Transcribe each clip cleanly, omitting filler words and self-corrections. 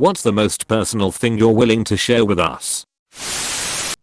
What's the most personal thing you're willing to share with us?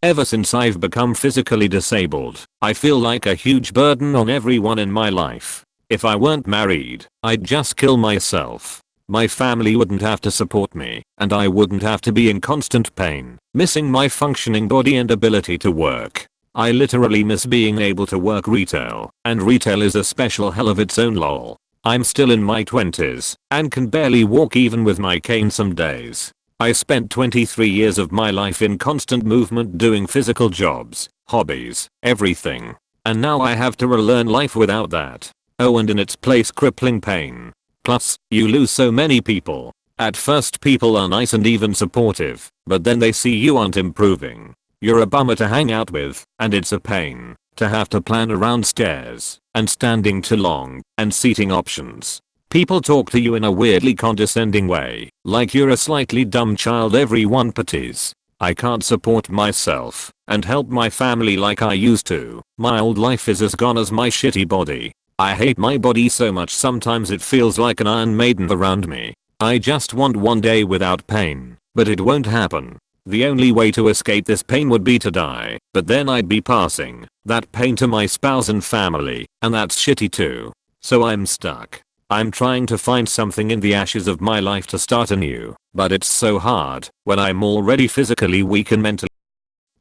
Ever since I've become physically disabled, I feel like a huge burden on everyone in my life. If I weren't married, I'd just kill myself. My family wouldn't have to support me, and I wouldn't have to be in constant pain, missing my functioning body and ability to work. I literally miss being able to work retail, and retail is a special hell of its own lol. I'm still in my 20s, and can barely walk even with my cane some days. I spent 23 years of my life in constant movement doing physical jobs, hobbies, everything. And now I have to relearn life without that. Oh, and in its place crippling pain. Plus, you lose so many people. At first people are nice and even supportive, but then they see you aren't improving. You're a bummer to hang out with, and it's a pain to have to plan around stairs, and standing too long, and seating options. People talk to you in a weirdly condescending way, like you're a slightly dumb child everyone pities. I can't support myself and help my family like I used to. My old life is as gone as my shitty body. I hate my body so much sometimes it feels like an Iron Maiden around me. I just want one day without pain, but it won't happen. The only way to escape this pain would be to die, but then I'd be passing that pain to my spouse and family, and that's shitty too. So I'm stuck. I'm trying to find something in the ashes of my life to start anew, but it's so hard when I'm already physically weak and mentally.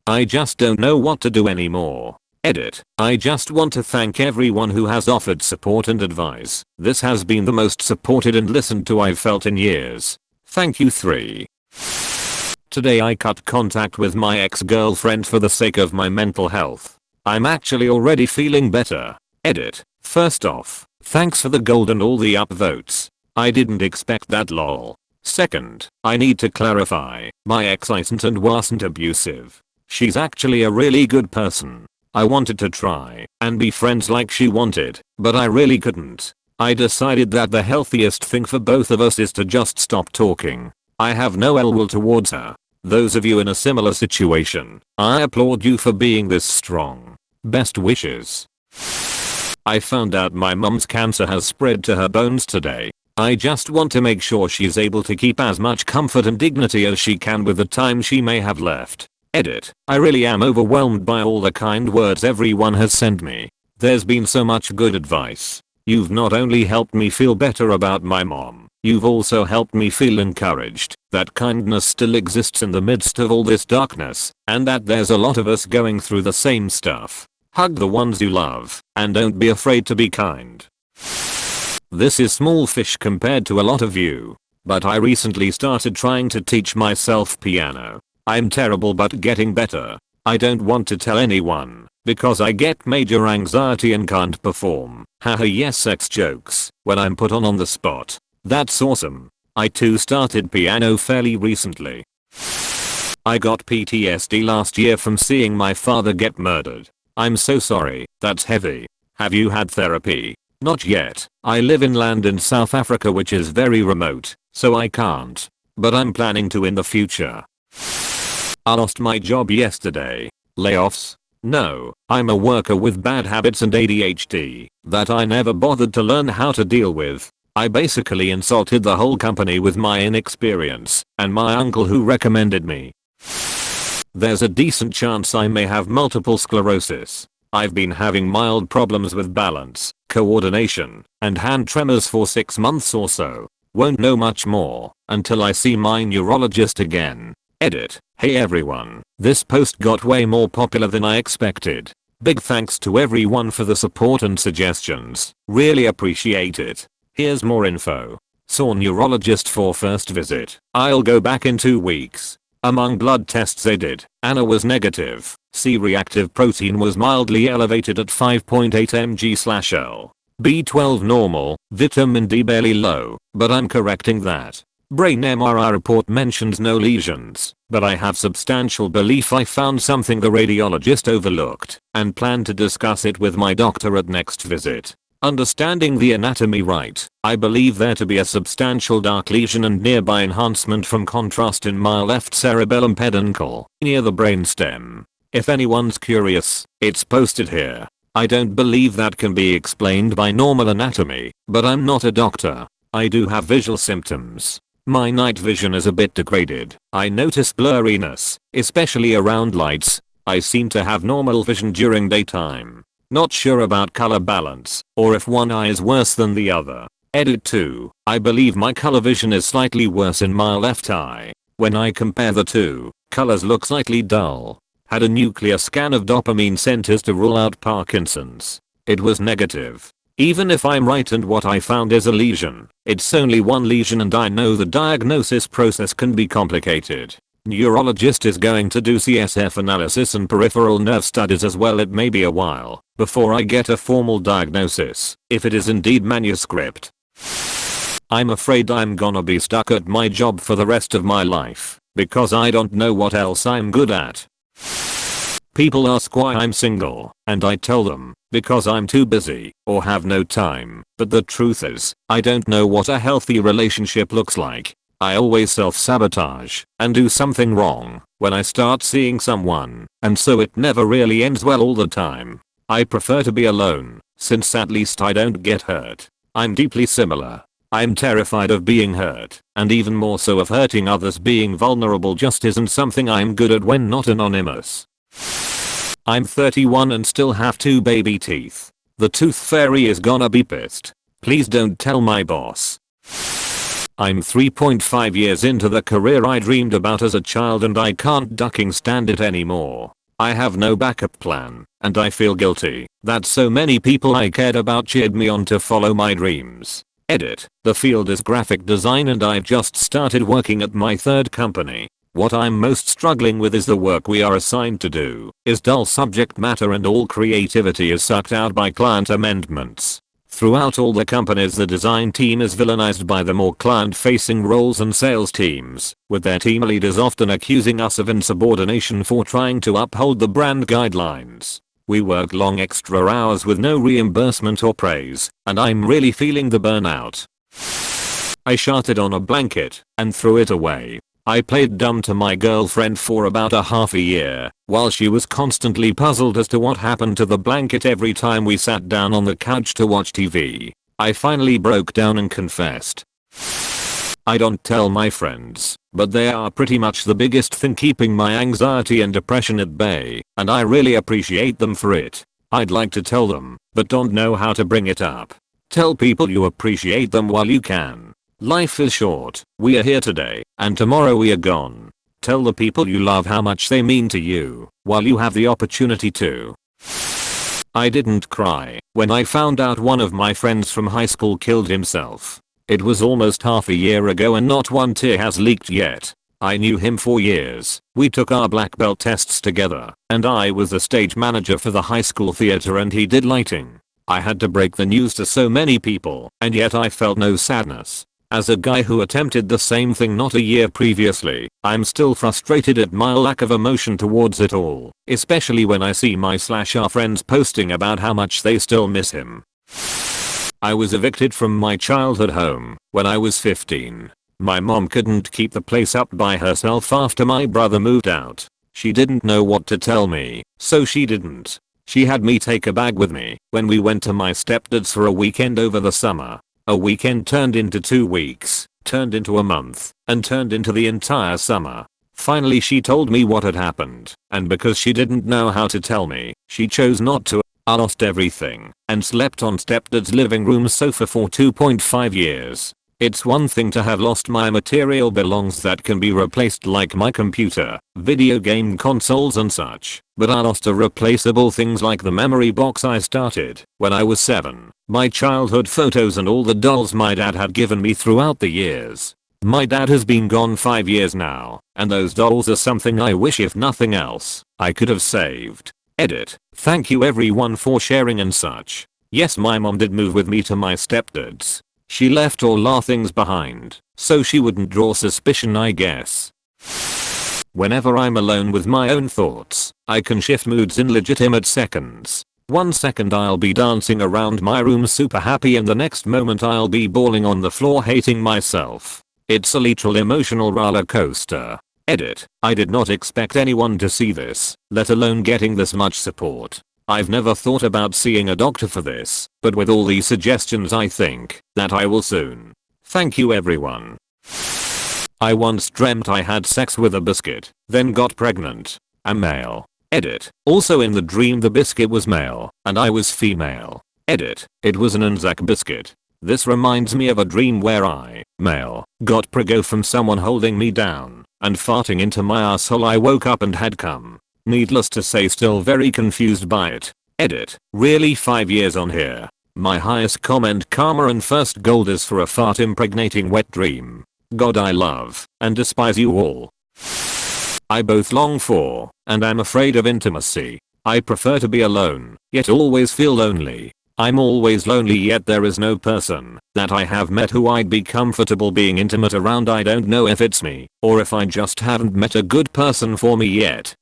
I just don't know what to do anymore. Edit. I just want to thank everyone who has offered support and advice. This has been the most supported and listened to I've felt in years. Thank you 3. Today I cut contact with my ex-girlfriend for the sake of my mental health. I'm actually already feeling better. Edit. First off, thanks for the gold and all the upvotes. I didn't expect that lol. Second, I need to clarify, my ex isn't and wasn't abusive. She's actually a really good person. I wanted to try and be friends like she wanted, but I really couldn't. I decided that the healthiest thing for both of us is to just stop talking. I have no ill will towards her. Those of you in a similar situation, I applaud you for being this strong. Best wishes. I found out my mom's cancer has spread to her bones today. I just want to make sure she's able to keep as much comfort and dignity as she can with the time she may have left. Edit. I really am overwhelmed by all the kind words everyone has sent me. There's been so much good advice. You've not only helped me feel better about my mom, you've also helped me feel encouraged that kindness still exists in the midst of all this darkness, and that there's a lot of us going through the same stuff. Hug the ones you love, and don't be afraid to be kind. This is small fish compared to a lot of you, but I recently started trying to teach myself piano. I'm terrible but getting better. I don't want to tell anyone, because I get major anxiety and can't perform. Haha yes sex jokes, when I'm put on the spot. That's awesome. I too started piano fairly recently. I got PTSD last year from seeing my father get murdered. I'm so sorry, that's heavy. Have you had therapy? Not yet. I live in land in South Africa which is very remote, so I can't. But I'm planning to in the future. I lost my job yesterday. Layoffs? No, I'm a worker with bad habits and ADHD that I never bothered to learn how to deal with. I basically insulted the whole company with my inexperience and my uncle who recommended me. There's a decent chance I may have multiple sclerosis. I've been having mild problems with balance, coordination, and hand tremors for 6 months or so. Won't know much more until I see my neurologist again. Edit. Hey everyone, this post got way more popular than I expected. Big thanks to everyone for the support and suggestions. Really appreciate it. Here's more info. Saw neurologist for first visit. I'll go back in 2 weeks. Among blood tests they did, ANA was negative. C-reactive protein was mildly elevated at 5.8 mg/L. B12 normal, vitamin D barely low, but I'm correcting that. Brain MRI report mentions no lesions, but I have substantial belief I found something the radiologist overlooked and plan to discuss it with my doctor at next visit. Understanding the anatomy right, I believe there to be a substantial dark lesion and nearby enhancement from contrast in my left cerebellum peduncle, near the brainstem. If anyone's curious, it's posted here. I don't believe that can be explained by normal anatomy, but I'm not a doctor. I do have visual symptoms. My night vision is a bit degraded. I notice blurriness, especially around lights. I seem to have normal vision during daytime. Not sure about color balance, or if one eye is worse than the other. Edit 2. I believe my color vision is slightly worse in my left eye. When I compare the two, colors look slightly dull. Had a nuclear scan of dopamine centers to rule out Parkinson's. It was negative. Even if I'm right and what I found is a lesion, it's only one lesion and I know the diagnosis process can be complicated. Neurologist is going to do CSF analysis and peripheral nerve studies as well. It may be a while before I get a formal diagnosis, if it is indeed manuscript. I'm afraid I'm gonna be stuck at my job for the rest of my life, because I don't know what else I'm good at. People ask why I'm single, and I tell them, because I'm too busy, or have no time, but the truth is, I don't know what a healthy relationship looks like. I always self-sabotage, and do something wrong, when I start seeing someone, and so it never really ends well all the time. I prefer to be alone, since at least I don't get hurt. I'm deeply similar. I'm terrified of being hurt, and even more so of hurting others. Being vulnerable just isn't something I'm good at when not anonymous. I'm 31 and still have 2 baby teeth. The tooth fairy is gonna be pissed. Please don't tell my boss. I'm 3.5 years into the career I dreamed about as a child and I can't ducking stand it anymore. I have no backup plan, and I feel guilty that so many people I cared about cheered me on to follow my dreams. Edit. The field is graphic design and I've just started working at my third company. What I'm most struggling with is the work we are assigned to do is dull subject matter and all creativity is sucked out by client amendments. Throughout all the companies the design team is villainized by the more client-facing roles and sales teams, with their team leaders often accusing us of insubordination for trying to uphold the brand guidelines. We work long extra hours with no reimbursement or praise, and I'm really feeling the burnout. I sharted on a blanket and threw it away. I played dumb to my girlfriend for about a half a year, while she was constantly puzzled as to what happened to the blanket every time we sat down on the couch to watch TV. I finally broke down and confessed. I don't tell my friends, but they are pretty much the biggest thing keeping my anxiety and depression at bay, and I really appreciate them for it. I'd like to tell them, but don't know how to bring it up. Tell people you appreciate them while you can. Life is short. We are here today, and tomorrow we are gone. Tell the people you love how much they mean to you, while you have the opportunity to. I didn't cry when I found out one of my friends from high school killed himself. It was almost half a year ago and not one tear has leaked yet. I knew him for years. We took our black belt tests together, and I was the stage manager for the high school theater and he did lighting. I had to break the news to so many people, and yet I felt no sadness. As a guy who attempted the same thing not a year previously, I'm still frustrated at my lack of emotion towards it all, especially when I see my/our friends posting about how much they still miss him. I was evicted from my childhood home when I was 15. My mom couldn't keep the place up by herself after my brother moved out. She didn't know what to tell me, so she didn't. She had me take a bag with me when we went to my stepdad's for a weekend over the summer. A weekend turned into 2 weeks, turned into a month, and turned into the entire summer. Finally she told me what had happened, and because she didn't know how to tell me, she chose not to. I lost everything, and slept on stepdad's living room sofa for 2.5 years. It's one thing to have lost my material belongings that can be replaced like my computer, video game consoles and such, but I lost irreplaceable things like the memory box I started when I was 7, my childhood photos and all the dolls my dad had given me throughout the years. My dad has been gone 5 years now, and those dolls are something I wish if nothing else, I could have saved. Edit. Thank you everyone for sharing and such. Yes, my mom did move with me to my stepdad's. She left all our things behind, so she wouldn't draw suspicion I guess. Whenever I'm alone with my own thoughts, I can shift moods in legitimate seconds. 1 second I'll be dancing around my room super happy and the next moment I'll be bawling on the floor hating myself. It's a literal emotional roller coaster. Edit. I did not expect anyone to see this, let alone getting this much support. I've never thought about seeing a doctor for this, but with all these suggestions I think that I will soon. Thank you everyone. I once dreamt I had sex with a biscuit, then got pregnant. I'm male. Edit. Also in the dream the biscuit was male, and I was female. Edit. It was an Anzac biscuit. This reminds me of a dream where I, male, got prego from someone holding me down and farting into my asshole. I woke up and had cum. Needless to say, still very confused by it. Edit. Really 5 years on here. My highest comment, karma, and first gold is for a fart impregnating wet dream. God, I love and despise you all. I both long for and am afraid of intimacy. I prefer to be alone, yet always feel lonely. I'm always lonely, yet there is no person that I have met who I'd be comfortable being intimate around. I don't know if it's me or if I just haven't met a good person for me yet.